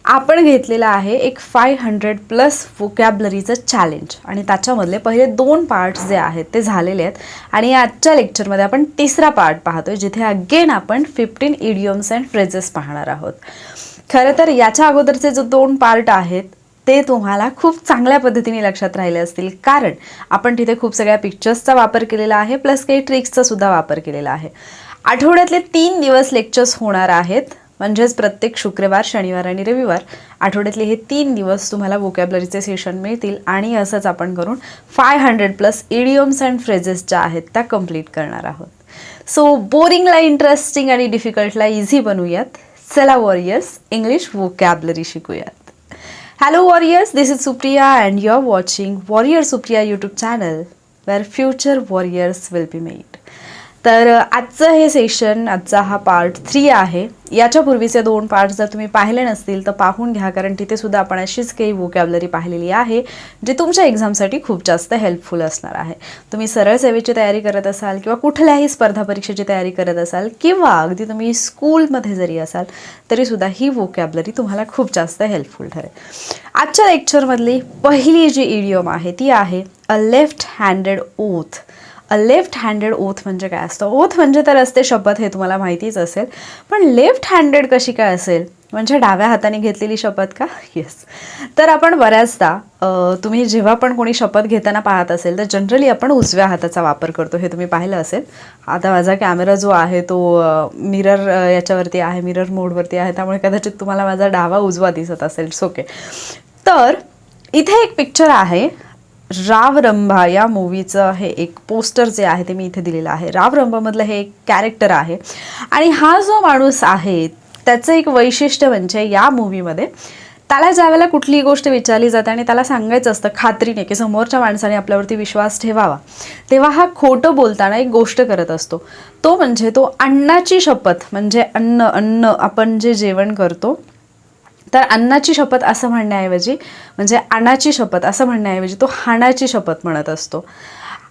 आपण घेतलेला आहे एक 500+ व्होकॅब्लरीचं चॅलेंज आणि त्याच्यामधले पहिले 2 पार्ट्स जे आहेत ते झालेले आहेत आणि आजच्या लेक्चरमध्ये आपण तिसरा पार्ट पाहतोय जिथे अगेन आपण 15 इडियम्स अँड फ्रेजेस पाहणार आहोत. खरं तर याच्या अगोदरचे जो 2 पार्ट आहेत ते तुम्हाला खूप चांगल्या पद्धतीने लक्षात राहिले असतील, कारण आपण तिथे खूप सगळ्या पिक्चर्सचा वापर केलेला आहे प्लस काही ट्रिक्सचा सुद्धा वापर केलेला आहे. आठवड्यातले 3 दिवस लेक्चर्स होणार आहेत, म्हणजेच प्रत्येक शुक्रवार, शनिवार आणि रविवार आठवड्यातले हे 3 दिवस तुम्हाला व्होकॅब्लरीचे सेशन मिळतील आणि असंच आपण करून 500+ इडियम्स अँड फ्रेजेस ज्या आहेत त्या कंप्लीट करणार आहोत. सो बोरिंगला इंटरेस्टिंग आणि डिफिकल्टला इझी बनवूयात. चला वॉरियर्स, इंग्लिश व्होकॅब्लरी शिकूयात. Hello warriors, this is Supriya and you're watching Warrior Supriya YouTube channel where future warriors will be made. तर आजचं हे सेशन, आजचा हा पार्ट 3 आहे. याच्यापूर्वीचे 2 पार्ट्स जर तुम्ही पाहिले नसतील तर पाहून घ्या, कारण तिथे सुद्धा आपण अशीच काही व्होकॅब्लरी पाहिलेली आहे जे तुमच्या एक्झामसाठी खूप जास्त हेल्पफुल असणार आहे. तुम्ही सरळ सेवेची तयारी करत असाल किंवा कुठल्याही स्पर्धा परीक्षेची तयारी करत असाल किंवा अगदी तुम्ही स्कूलमध्ये जरी असाल तरीसुद्धा ही व्होकॅब्लरी तुम्हाला खूप जास्त हेल्पफुल ठरेल. आजच्या लेक्चरमधली पहिली जी इडियम आहे ती आहे अ लेफ्ट हँडेड ओथ. अ लेफ्ट हँडेड ओथ म्हणजे काय असतं? ओथ म्हणजे तर असते शपथ, हे तुम्हाला माहितीच असेल, पण लेफ्ट हँडेड कशी काय असेल? म्हणजे डाव्या हाताने घेतलेली शपथ का? येस. तर आपण बऱ्याचदा तुम्ही जेव्हा पण कोणी शपथ घेताना पाहत असेल तर जनरली आपण उजव्या हाताचा वापर करतो, हे तुम्ही पाहिलं असेल. आता माझा कॅमेरा जो आहे तो मिरर याच्यावरती आहे, मिरर मोडवरती आहे, त्यामुळे कदाचित तुम्हाला माझा डावा उजवा दिसत असेल. ओके. तर इथे एक पिक्चर आहे राव रंभा या मूवीचं. हे एक पोस्टर जे आहे ते मी इथे दिलेलं आहे. राव रंभामधलं हे एक कॅरेक्टर आहे आणि हा जो माणूस आहे त्याचं एक वैशिष्ट्य म्हणजे या मूवीमध्ये त्याला ज्या वेळेला कुठलीही गोष्ट विचारली जाते आणि त्याला सांगायचं असतं खात्रीने की समोरच्या माणसाने आपल्यावरती विश्वास ठेवावा, तेव्हा हा खोटं बोलताना एक गोष्ट करत असतो. तो म्हणजे तो अन्नाची शपथ, म्हणजे अन्न आपण जे जेवण करतो तर अन्नाची शपथ असं म्हणण्याऐवजी, म्हणजे अन्नाची शपथ असं म्हणण्याऐवजी तो हाणाची शपथ म्हणत असतो.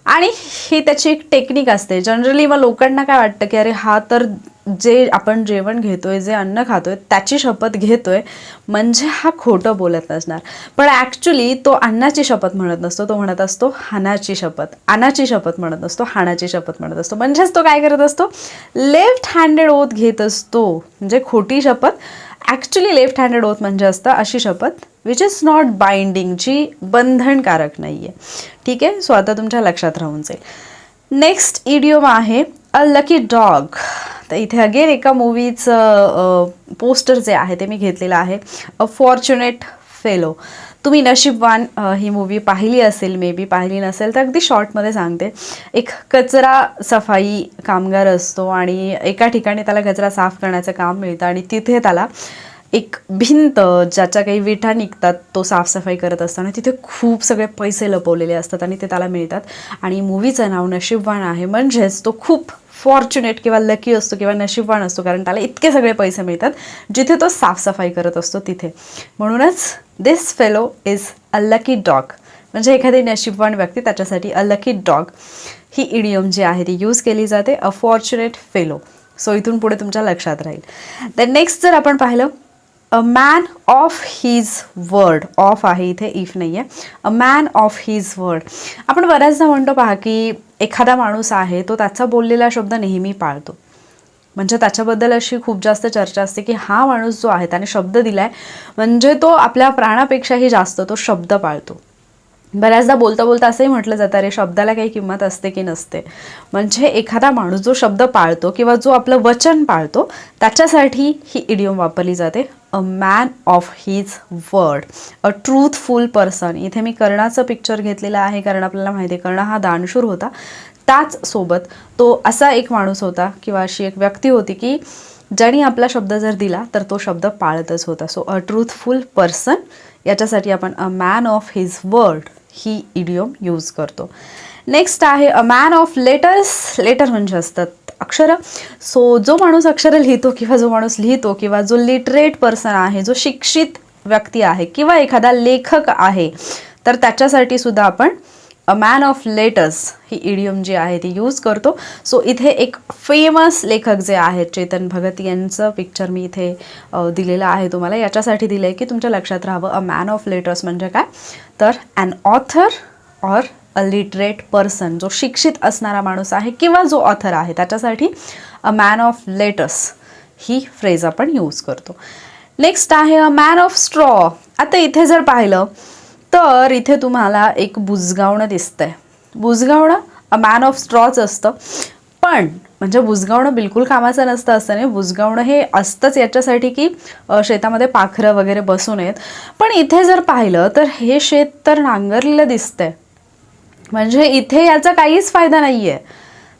आणि ही त्याची एक टेक्निक असते. जनरली मग लोकांना काय वाटतं की अरे हा तर जे आपण जेवण घेतोय, जे अन्न खातोय त्याची शपथ घेतोय, म्हणजे हा खोटं बोलत नसणार. पण ॲक्च्युली तो अन्नाची शपथ म्हणत नसतो, तो म्हणत असतो हाणाची शपथ. अन्नाची शपथ म्हणत नसतो, हाणाची शपथ म्हणत असतो. म्हणजेच तो काय करत असतो? लेफ्ट हँडेड ओथ घेत असतो, म्हणजे खोटी शपथ. ॲक्च्युली लेफ्ट हँडेड ओथ म्हणजे असतं अशी शपथ विच इज नॉट बाइंडिंग, जी बंधनकारक नाही आहे. ठीक आहे. सो आता तुमच्या लक्षात राहून जाईल. नेक्स्ट इडियम आहे अ लकी डॉग. तर इथे अगेन एका मूवीचं पोस्टर जे आहे ते मी घेतलेलं आहे, अ फॉर्च्युनेट फेलो. तुम्ही नशीबवान ही मूवी पाहिली असेल, मे बी पाहिली नसेल तर अगदी शॉर्टमध्ये सांगते. एक कचरा सफाई कामगार असतो आणि एका ठिकाणी त्याला कचरा साफ करण्याचं काम मिळतं आणि तिथे त्याला एक भिंत ज्याच्या काही विटा निघतात तो साफसफाई करत असताना तिथे खूप सगळे पैसे लपवलेले असतात आणि ते त्याला मिळतात. आणि मूवीचं नाव नशीबवान आहे, म्हणजेच तो खूप फॉर्च्युनेट किंवा लकी असतो किंवा नशीबवान असतो, कारण त्याला इतके सगळे पैसे मिळतात जिथे तो साफसफाई करत असतो तिथे. म्हणूनच this fellow is a lucky dog, म्हणजे एखादी नशीबवान व्यक्ती, त्याच्यासाठी अ लकी डॉग ही इडियम जी आहे ती यूज केली जाते, अ फॉर्च्युनेट फेलो. सो इथून पुढे तुमच्या लक्षात राहील. तर नेक्स्ट जर आपण पाहिलं, अ man of his word. Of आहे इथे, इफ नाही आहे. A man of his word. आपण बऱ्याचदा म्हणतो पहा की एखादा माणूस आहे तो त्याचा बोललेला शब्द नेहमी पाळतो, म्हणजे त्याच्याबद्दल अशी खूप जास्त चर्चा असते की हा माणूस जो आहे त्याने शब्द दिलाय म्हणजे तो आपल्या प्राणापेक्षाही जास्त तो शब्द पाळतो. बऱ्याचदा बोलता बोलता असंही म्हटलं जातं अरे शब्दाला काही किंमत असते की नसते. म्हणजे एखादा माणूस जो शब्द पाळतो किंवा जो आपलं वचन पाळतो त्याच्यासाठी ही इडियम वापरली जाते, अ man of his word, a truthful person. इथे मी कर्णाचं पिक्चर घेतलेलं आहे, कारण आपल्याला माहिती आहे कर्ण हा दानशूर होता. त्याच सोबत तो असा एक माणूस होता किंवा अशी एक व्यक्ती होती की ज्याने आपला शब्द जर दिला तर तो शब्द पाळतच होता. सो अ ट्रूथफुल पर्सन, याच्यासाठी आपण a man of his word ही इडियम यूज करतो. नेक्स्ट आहे a man of letters. Letter म्हणजे असतात अक्षरं. सो जो माणूस अक्षरं लिहितो किंवा जो माणूस लिहितो किंवा जो लिटरेट पर्सन आहे, जो शिक्षित व्यक्ती आहे किंवा एखादा लेखक आहे, तर त्याच्यासाठी सुद्धा आपण अ मॅन ऑफ लेटर्स ही इडियम जी आहे ती यूज करतो. सो इथे एक फेमस लेखक जे आहेत चेतन भगत यांचं पिक्चर मी इथे दिलेलं आहे तुम्हाला. याच्यासाठी दिलं आहे की तुमच्या लक्षात राहावं अ मॅन ऑफ लेटर्स म्हणजे काय, तर an author or a literate person, जो शिक्षित असणारा माणूस आहे किंवा जो ऑथर आहे त्याच्यासाठी अ man of letters he phrase आपण यूज करतो. नेक्स्ट आहे अ मॅन ऑफ स्ट्रॉ. आता इथे जर पाहिलं तर इथे तुम्हाला एक बुजगावणं दिसतंय. बुजगावणं अ मॅन ऑफ स्ट्रॉच असतं, पण म्हणजे बुजगावणं बिलकुल कामाचं नसतं असं नाही. बुजगावणं हे असतंच याच्यासाठी की शेतामध्ये पाखरं वगैरे बसू नयेत. पण इथे जर पाहिलं तर हे शेत तर नांगरलेलं दिसतंय, म्हणजे इथे याचा काहीच फायदा नाही आहे.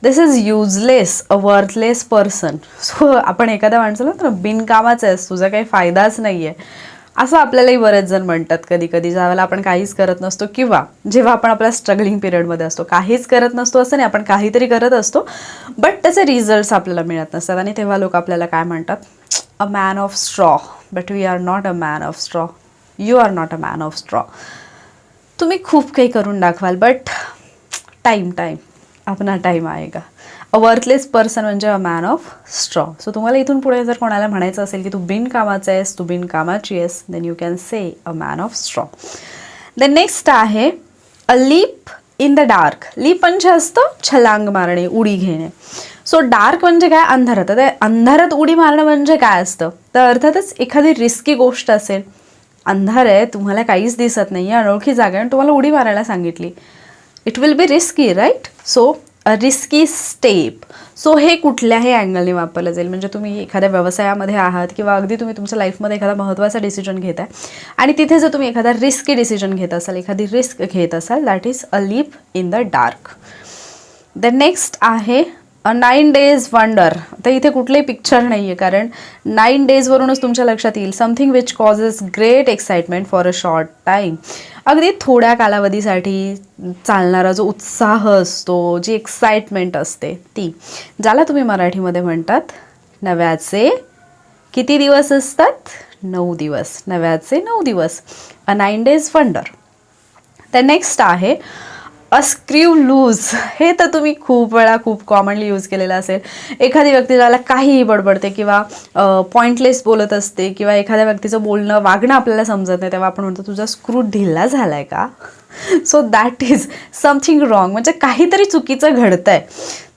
This is useless, a worthless person. So आपण एखाद्या माणसाला तर बिनकामाचं आहेस, तुझा काही फायदाच नाही आहे असं आपल्यालाही बरेच जण म्हणतात कधी कधी, ज्यावेळेला आपण काहीच करत नसतो किंवा जेव्हा आपण आपल्या स्ट्रगलिंग पिरियडमध्ये असतो. काहीच करत नसतो असं नाही, आपण काहीतरी करत असतो बट त्याचे रिझल्ट्स आपल्याला मिळत नसतात आणि तेव्हा लोक आपल्याला काय म्हणतात, a man of straw. But we are not a man of straw. You are not a man of straw. तुम्ही खूप काही करून दाखवाल बट टाईम अपना टाईम आएगा. अ वर्थलेस पर्सन म्हणजे अ मॅन ऑफ स्ट्रॉ. सो तुम्हाला इथून पुढे जर कोणाला म्हणायचं असेल की तू बिनकामाचा आहेस, तू बिनकामाची आहेस, then you can say a man of straw. Then next आहे a leap in the dark. Leap म्हणजे असतं छलांग मारणे, उडी घेणे. सो डार्क म्हणजे काय, अंधारात. आता अंधारात उडी मारणं म्हणजे काय असतं, तर अर्थातच एखादी रिस्की गोष्ट असेल. अंधार आहे, तुम्हाला काहीच दिसत नाही आहे, अनोळखी जागा आणि तुम्हाला उडी मारायला सांगितली. It will be risky, right. So a risky step. So हे कुठल्याही अँगलने वापरलं जाईल. म्हणजे तुम्ही एखाद्या व्यवसायामध्ये आहात किंवा अगदी तुम्ही तुमच्या लाईफमध्ये एखादा महत्त्वाचा डिसिजन घेत आहे आणि तिथे जर तुम्ही एखादा रिस्की डिसिजन घेत असाल, एखादी रिस्क घेत असाल, that is a leap in the dark. Then next आहे अ 9 days वंडर. तर इथे कुठलेही पिक्चर नाही आहे, कारण 9 daysवरूनच तुमच्या लक्षात येईल something which causes great excitement for a short time. अगदी थोड्या कालावधीसाठी चालणारा जो उत्साह असतो, जी एक्साइटमेंट असते ती, ज्याला तुम्ही मराठीमध्ये म्हणतात नव्याचे किती दिवस असतात, 9 दिवस. नव्याचे 9 दिवस, अ 9 days वंडर. तर नेक्स्ट आहे अ स्क्रू लूज. हे तर तुम्ही खूप वेळा खूप कॉमनली यूज केलेलं असेल. एखादी व्यक्ती ज्याला काहीही बडबडते किंवा पॉईंटलेस बोलत असते किंवा एखाद्या व्यक्तीचं बोलणं वागणं आपल्याला समजत नाही, तेव्हा आपण म्हणतो तुझा स्क्रू ढिला झाला आहे का. So that is something wrong, म्हणजे काहीतरी चुकीचं घडतं आहे.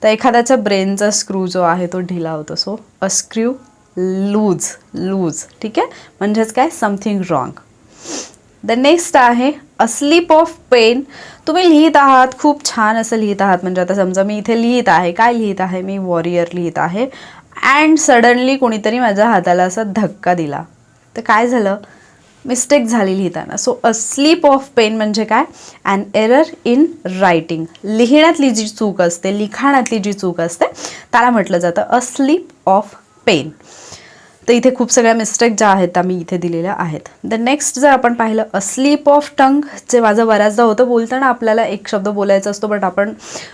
तर एखाद्याच्या ब्रेनचा स्क्रू जो आहे तो ढिला होतो. So a screw loose. ठीक आहे, म्हणजेच काय, समथिंग रॉंग. द नेक्स्ट आहे अ स्लिप ऑफ पेन. तुम्ही लिहित आहात, खूप छान असं लिहित आहात. म्हणजे आता समजा मी इथे लिहित आहे, काय लिहित आहे मी, वॉरियर लिहित आहे, अँड सडनली कोणीतरी माझ्या हाताला असा धक्का दिला. तर काय झालं, मिस्टेक झाली लिहिताना. So a slip of pen म्हणजे काय, ॲन एरर इन रायटिंग. लिहिण्यातली जी चूक असते, लिखाणातली जी चूक असते, त्याला म्हटलं जातं अ स्लिप ऑफ पेन. तर इथे खूप सगळ्या मिस्टेक ज्या आहेत त्या मी इथे दिलेल्या आहेत. द नेक्स्ट जर आपण पाहिलं अ स्लिप ऑफ टंग, जे माझं बऱ्याचदा होतं, बोलताना आपल्याला एक शब्द बोलायचा असतो बट आपण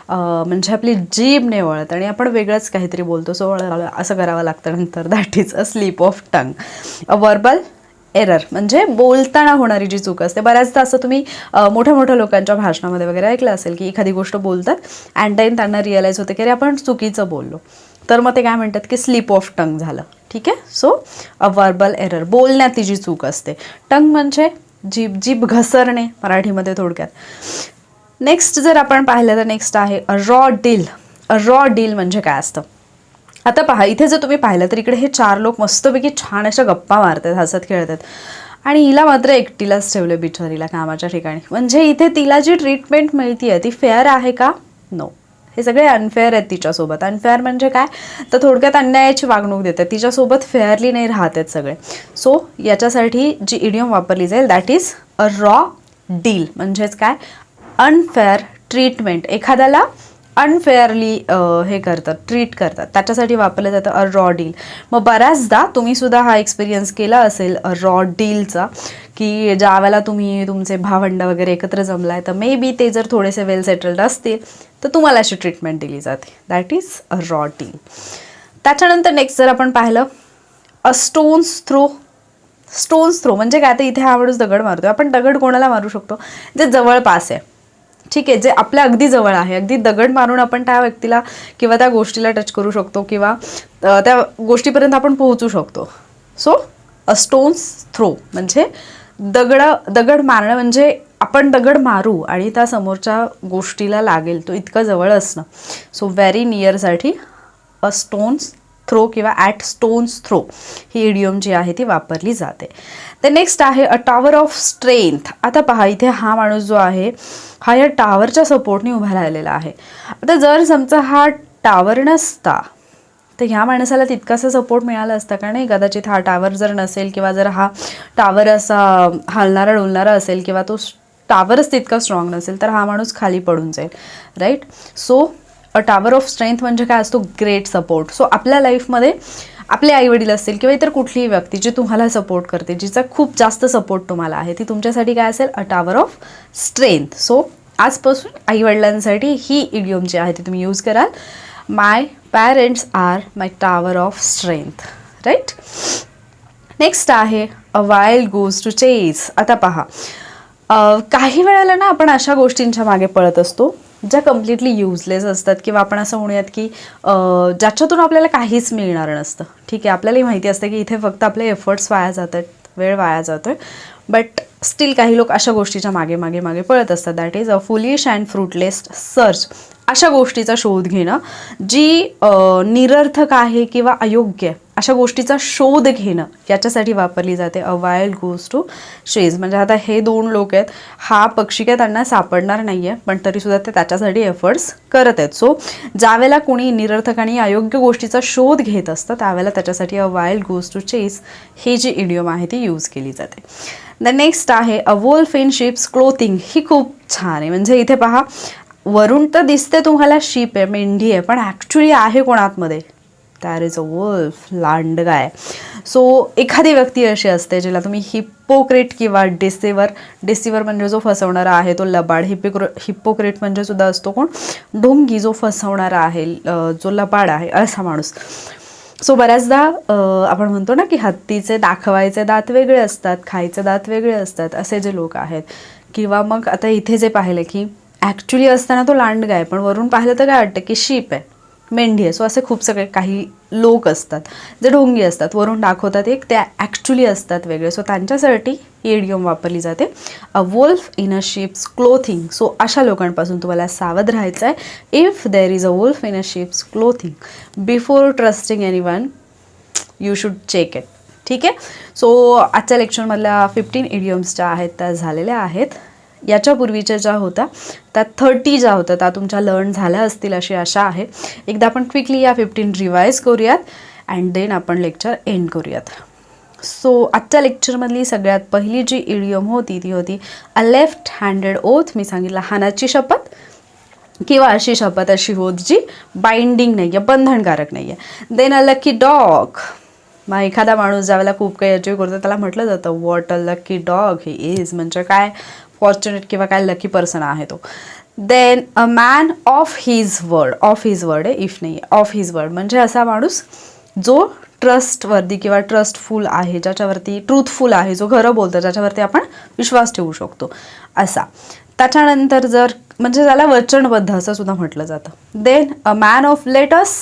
म्हणजे आपली जीभ नाही वळत आणि आपण वेगळंच काहीतरी बोलतो. सो असं करावं लागतं नंतर. That is a slip of tongue. A verbal error म्हणजे बोलताना होणारी जी चूक असते. बऱ्याचदा असं तुम्ही मोठ्या मोठ्या लोकांच्या भाषणामध्ये वगैरे ऐकलं असेल की एखादी गोष्ट बोलतात अँड देन त्यांना रिअलाईज होते की अरे आपण चुकीचं बोललो, तर मग ते काय म्हणतात की स्लिप ऑफ टंग झालं. ठीक आहे. सो अ वर्बल एरर, बोलण्यातली जी चूक असते. टंग म्हणजे जीभ घसरणे मराठीमध्ये थोडक्यात. नेक्स्ट जर आपण पाहिलं तर नेक्स्ट आहे अ रॉ डील. अ रॉ डील म्हणजे काय असतं, आता पहा इथे जर तुम्ही पाहिलं तर इकडे हे 4 लोक मस्तपैकी छान अशा गप्पा मारतात, हसत खेळतात आणि हिला मात्र एकटीलाच ठेवलं बिचारीला कामाच्या ठिकाणी. म्हणजे इथे तिला जी ट्रीटमेंट मिळते आहे ती फेअर आहे का, नो. हे सगळे अनफेअर आहेत तिच्यासोबत. अनफेअर म्हणजे काय, तर थोडक्यात अन्यायाची वागणूक देतात, तिच्यासोबत फेअरली नाही राहत आहेत सगळे. सो याच्यासाठी जी इडियम वापरली जाईल that is a raw deal. म्हणजेच काय, अनफेअर ट्रीटमेंट, एखाद्याला अनफेअरली हे करतात, ट्रीट करतात, त्याच्यासाठी वापरलं जातं अ रॉ डील. मग बऱ्याचदा तुम्ही सुद्धा हा एक्सपिरियन्स केला असेल अ रॉ डीलचा, की ज्या वेळेला तुम्ही तुमचे भावंड वगैरे एकत्र जमलाय तर मे बी ते जर थोडेसे वेल सेटल्ड असतील तर तुम्हाला अशी ट्रीटमेंट दिली जाते. That is a raw deal. त्याच्यानंतर नेक्स्ट जर आपण पाहिलं अ स्टोन्स थ्रो. स्टोन्स थ्रो म्हणजे काय, तर इथे हा माणूस दगड मारतोय. आपण दगड कोणाला मारू शकतो, जे जवळपास आहे. ठीक आहे, जे आपल्या अगदी जवळ आहे, अगदी दगड मारून आपण त्या व्यक्तीला किंवा त्या गोष्टीला टच करू शकतो किंवा त्या गोष्टीपर्यंत आपण पोहोचू शकतो. सो अ स्टोन्स थ्रो म्हणजे दगड मारणं म्हणजे आपण दगड मारू आणि त्या समोरच्या गोष्टीला लागेल तो इतकं जवळ असणं. सो व्हेरी नियरसाठी अ स्टोन्स थ्रो किंवा ॲट स्टोन्स थ्रो ही इडियम जी आहे ती वापरली जाते. तर नेक्स्ट आहे अ टॉवर ऑफ स्ट्रेंथ. आता पहा, इथे हा माणूस जो आहे हा या टॉवरच्या सपोर्टने उभा राहिलेला आहे. आता जर समजा हा टॉवर नसता तर ह्या माणसाला तितकासा सपोर्ट मिळाला असता का नाही. कदाचित हा टॉवर जर नसेल किंवा जर हा टॉवर असा हलणारा डुलणारा असेल किंवा तो टॉवरच तितका स्ट्रॉंग नसेल तर हा माणूस खाली पडून जाईल, right. So a tower of strength म्हणजे काय असतो, ग्रेट सपोर्ट. सो आपल्या लाईफमध्ये आपले आईवडील असतील किंवा इतर कुठलीही व्यक्ती जी तुम्हाला सपोर्ट करते, जिचा खूप जास्त सपोर्ट तुम्हाला आहे, ती तुमच्यासाठी काय असेल, अ टॉवर ऑफ स्ट्रेंथ. सो आजपासून आईवडिलांसाठी ही इडियम जी आहे ती तुम्ही यूज कराल. My parents are my tower of strength, right. Next आहे a wild goose to chase. आता पहा, काही वेळेला ना आपण अशा गोष्टींच्या मागे पळत असतो ज्या कम्प्लिटली युजलेस असतात किंवा आपण असं म्हणूयात की ज्याच्यातून आपल्याला काहीच मिळणार नसतं. ठीक आहे, आपल्यालाही माहिती असतं की इथे फक्त आपले एफर्ट्स वाया जात आहेत, वेळ वाया जातो आहे, बट स्टील काही लोक अशा गोष्टीच्या मागे मागे मागे पळत असतात. That is a foolish and fruitless search. अशा गोष्टीचा शोध घेणं जी निरर्थक आहे किंवा अयोग्य आहे, अशा गोष्टीचा शोध घेणं याच्यासाठी वापरली जाते a wild goose to chase. म्हणजे आता हे दोन लोक आहेत, हा पक्षी काय त्यांना सापडणार नाही आहे पण तरीसुद्धा ते त्याच्यासाठी एफर्ट्स करत आहेत. सो ज्यावेळेला कोणी निरर्थक आणि अयोग्य गोष्टीचा शोध घेत असतं त्यावेळेला त्याच्यासाठी a wild goose to chase ही जी इडियम आहे ती यूज केली जाते. द नेक्स्ट आहे a wolf in sheep's clothing. ही खूप छान आहे. म्हणजे इथे पहा, वरून तर दिसते तुम्हाला शीप आहे, मेंढी आहे, पण ॲक्च्युली आहे कोण आतमध्ये, दॅर इज अ वुल्फ, लांडगा. सो एखादी व्यक्ती अशी असते जिला तुम्ही हिप्पोक्रेट किंवा डिसिवर म्हणजे जो फसवणारा आहे तो लबाड. हिप्पोक्रेट म्हणजे सुद्धा असतो कोण, ढोंगी, जो फसवणारा आहे, जो लबाड आहे असा माणूस. सो बऱ्याचदा आपण म्हणतो ना की हत्तीचे दाखवायचे दात वेगळे असतात, खायचे दात वेगळे असतात, असे जे लोक आहेत. किंवा मग आता इथे जे पाहिलं की ॲक्च्युली असताना तो लांडगा आहे पण वरून पाहिलं तर काय वाटतं की शीप आहे, मेंढी आहे. सो असे खूप सगळे काही लोक असतात जे ढोंगी असतात, वरून दाखवतात एक, त्या ॲक्च्युली असतात वेगळे. सो त्यांच्यासाठी ही इडियम वापरली जाते a wolf in a sheep's clothing. So अशा लोकांपासून तुम्हाला सावध राहायचं आहे. If there is a wolf in a sheep's clothing, before trusting anyone you should check it. ठीक आहे. सो आजच्या लेक्चरमधल्या 15 इडियम्स ज्या आहेत त्या झालेल्या आहेत. याच्यापूर्वीच्या ज्या होत्या त्या 30 ज्या होत्या त्या तुमच्या लर्न झाल्या असतील अशी आशा आहे. एकदा आपण क्विकली या 15 रिवाईज करूयात अँड देन आपण लेक्चर एंड करूयात. सो आजच्या लेक्चरमधली सगळ्यात पहिली जी इडियम होती ती होती अ लेफ्ट हँडेड ओथ. मी सांगितलं हानाची शपथ किंवा अशी शपथ अशी होत जी बाइंडिंग नाही आहे, बंधनकारक नाही आहे. Then a lucky dog. मग एखादा माणूस ज्यावेळेला खूप काही अचीव करतो त्याला म्हटलं जातं what a lucky dog he is, म्हणजे काय फॉर्च्युनेट किंवा काय लकी पर्सन आहे तो. Then a man of his word. Of his word आहे, इफ नाही, ऑफ हिज वर्ड म्हणजे असा माणूस जो ट्रस्टवर्दी किंवा ट्रस्टफुल आहे, ज्याच्यावरती ट्रूथफुल आहे, जो खरं बोलतो, ज्याच्यावरती आपण विश्वास ठेवू शकतो असा. त्याच्यानंतर जर म्हणजे त्याला वचनबद्ध असं सुद्धा म्हटलं जातं. Then a man of letters,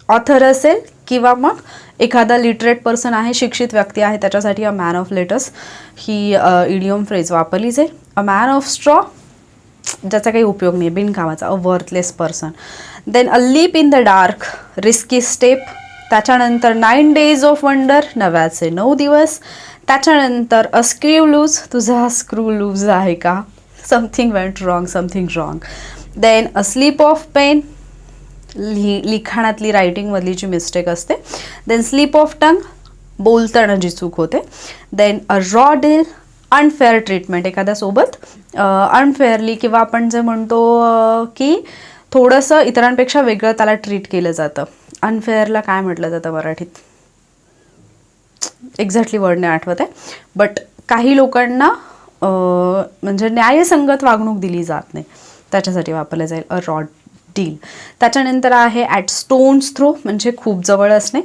author असेल किंवा मग एखादा लिटरेट पर्सन आहे, शिक्षित व्यक्ती आहे, त्याच्यासाठी अ मॅन ऑफ लेटर्स ही इडियम फ्रेज वापरली जाईल. अ मॅन ऑफ स्ट्रॉ, ज्याचा काही उपयोग नाही, बिनकामाचा, a worthless person. Then a leap in the dark, risky step. त्याच्यानंतर 9 days ऑफ वंडर, नव्याचे 9 दिवस. त्याच्यानंतर अ स्क्रू लूज, तुझा स्क्रू लूज आहे का, something went wrong, something wrong. Then a slip of pen, लिखाणातली रायटिंगमधली जी मिस्टेक असते. देन स्लीप ऑफ टंग, बोलताना जी चूक होते. Then a raw deal, unfair treatment, एखाद्यासोबत अनफेअरली किंवा आपण जे म्हणतो की थोडंसं इतरांपेक्षा वेगळं त्याला ट्रीट केलं जातं. अनफेअरला काय म्हटलं जातं मराठीत, एक्झॅक्टली वर्ड नाही आठवत आहे, बट काही लोकांना म्हणजे न्यायसंगत वागणूक दिली जात नाही, त्याच्यासाठी वापरलं जाईल अ रॉ डील. त्याच्यानंतर आहे ॲट स्टोन्स थ्रो, म्हणजे खूप जवळ असणे.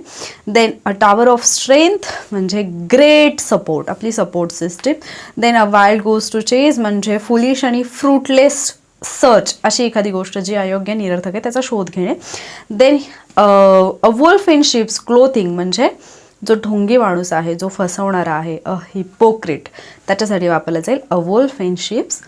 Then a tower of strength म्हणजे ग्रेट सपोर्ट, आपली support system. Then a wild goose to chase म्हणजे फुलिश आणि फ्रूटलेस सर्च अशी एखादी गोष्ट जी अयोग्य निरर्थक आहे त्याचा शोध घेणे. Then a wolf in sheep's clothing म्हणजे जो ढोंगी माणूस आहे, जो फसवणारा आहे, अ हिपोक्रिट, त्याच्यासाठी वापरलं जाईल a wolf in sheep's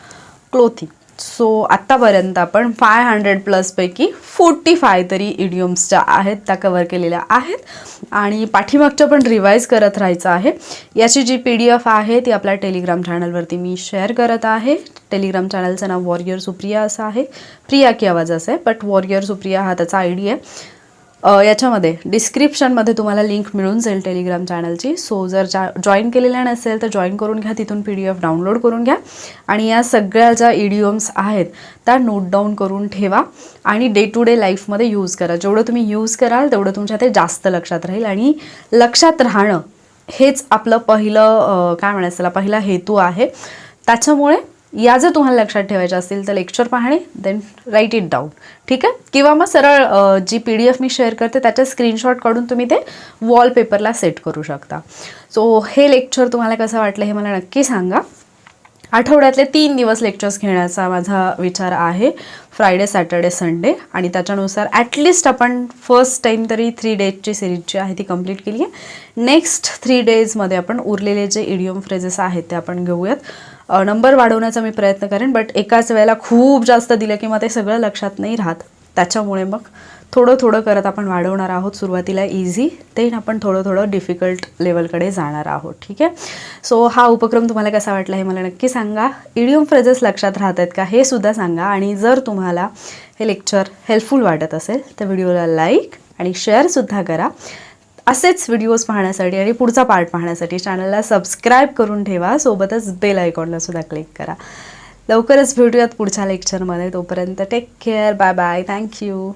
clothing. So आत्तापर्यंत आपण 500+ पैकी 45 तरी इडियम्स ज्या आहेत त्या कवर केलेल्या आहेत आणि पाठीमागच्या पण रिवाईज करत राहायचं आहे. याची जी PDF आहे ती आपल्या टेलिग्राम चॅनलवरती मी शेअर करत आहे. टेलिग्राम चॅनलचं नाव वॉरियर सुप्रिया असं आहे. प्रिया की आवाज असं आहे, बट वॉरियर सुप्रिया हा त्याचा ID आहे. याच्यामध्ये डिस्क्रिप्शनमध्ये तुम्हाला लिंक मिळून जाईल टेलिग्राम चॅनलची. सो जर जॉईन केलेल्या नसेल तर जॉईन करून घ्या, तिथून PDF डाउनलोड करून घ्या आणि या सगळ्या ज्या इडियम्स आहेत त्या नोट डाऊन करून ठेवा आणि डे टू डे लाईफमध्ये यूज करा. जेवढं तुम्ही यूज कराल तेवढं तुमच्या ते जास्त लक्षात राहील आणि लक्षात राहणं हेच आपलं पहिलं काय म्हणायचं त्याला पहिला हेतू आहे. त्याच्यामुळे या जर तुम्हाला लक्षात ठेवायच्या असतील तर लेक्चर पाहणे, देन राईट इट डाऊन, ठीक आहे. किंवा मग सरळ जी PDF मी शेअर करते त्याचा स्क्रीनशॉट काढून तुम्ही ते वॉलपेपरला सेट करू शकता. सो हे लेक्चर तुम्हाला कसं वाटलं हे मला नक्की सांगा. आठवड्यातले 3 दिवस लेक्चर्स घेण्याचा माझा विचार आहे, फ्रायडे, सॅटर्डे, संडे, आणि त्याच्यानुसार ॲटलिस्ट आपण फर्स्ट टाईम तरी 3 डेजची सिरीज जी आहे ती कंप्लीट केली आहे. नेक्स्ट 3 डेजमध्ये आपण उरलेले जे इडियम फ्रेजेस आहेत ते आपण घेऊयात. नंबर वाढवण्याचा मी प्रयत्न करेन, बट एकाच वेळेला खूप जास्त दिलं की मग ते सगळं लक्षात नाही राहत. त्याच्यामुळे मग थोडं थोडं करत आपण वाढवणार आहोत. सुरुवातीला इझी, देन आपण थोडं थोडं डिफिकल्ट लेवलकडे जाणार आहोत, ठीक आहे. सो हा उपक्रम तुम्हाला कसा वाटला हे मला नक्की सांगा. इडियम फ्रेजेस लक्षात राहत आहेत का हे सुद्धा सांगा. आणि जर तुम्हाला हे लेक्चर हेल्पफुल वाटत असेल तर व्हिडिओला लाईक आणि शेअरसुद्धा करा. असेच व्हिडिओज पाहण्यासाठी आणि पुढचा पार्ट पाहण्यासाठी चॅनलला सबस्क्राईब करून ठेवा. सोबतच बेल आयकॉनला सुद्धा क्लिक करा. लवकरच भेटूयात पुढच्या लेक्चरमध्ये. तोपर्यंत take care, bye bye, thank you.